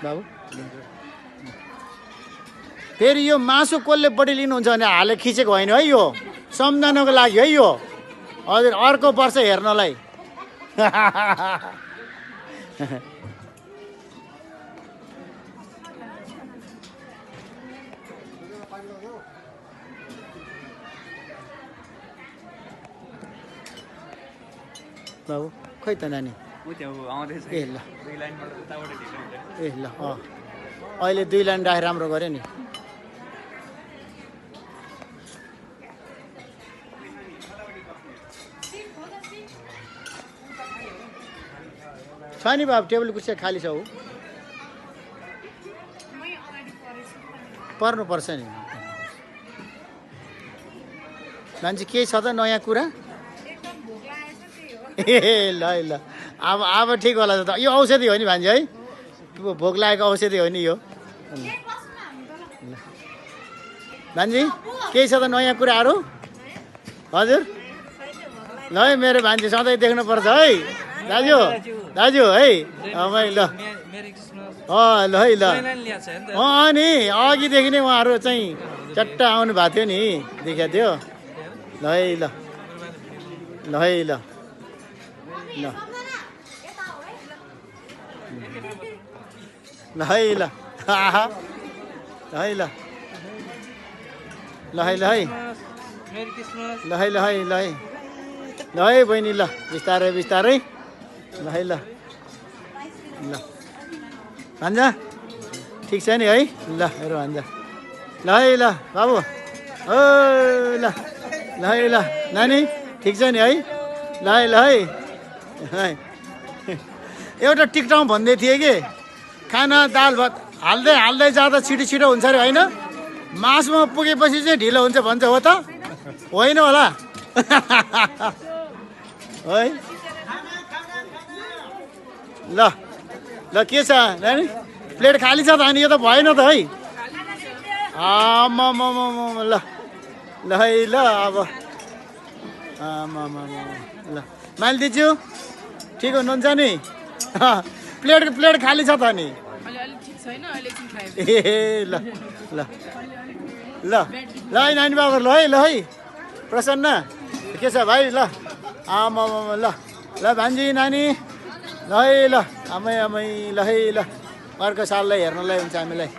बाबु फेरि यो मासु कसले बढी लिनुहुन्छ भने हाले खिचेको होइन है यो सम्झनको लागि है यो हजुर अर्को वर्ष हेर्नलाई बाबु खै त नानी ए ल ए ल अहिले 2 लाइन राखेर राम्रो गऱ्यो नि छ नि बाबु टेबल कुर्सी खाली छ पर्नुपर्छ नि मान्छे केही छ त नयाँ कुरा ए ल ल अब ठिक होला त यो औषधि हो नि भान्जी है भोक लागेको औषधि हो नि यो भान्जी केही छ त नयाँ कुराहरू हजुर ल है मेरो भान्जी सधैँ देख्नुपर्छ है दाजु दाजु है ल ल है ल नि अघिदेखि नै उहाँहरू चाहिँ चट्ट आउनु भएको थियो नि देखाएको थियो ल है ल ल है ल ल ल है ल है ल ल है ल है ल है ल है ल है ल है बहिनी ल बिस्तारै बिस्तारै ल है ल ल भान्जा ठिक छ नि है ल हेर भान्जा ल है ल बाबु ओ ल ल है ल नानी ठिक छ नि है ल है ल है एउटा टिकटाउँ भन्दै थिएँ कि खाना दाल भात हाल्दै हाल्दै जाँदा छिटो छिटो हुन्छ अरे होइन मासुमा पुगेपछि चाहिँ ढिलो हुन्छ भन्छ हो त होइन होला है ल ल के छ नानी प्लेट खाली छ त अनि यो त भएन त है ल ल है ल अब ल माइलदिज्यू ठिक हुनुहुन्छ नि प्लेट खाली छ त नि ए ल ल ल ल है नानी बाबु ल है प्रसन्न के छ भाइ ल ल ल भान्जी नानी ल है ल आमै ल है ल अर्को साललाई हेर्नलाई हुन्छ हामीलाई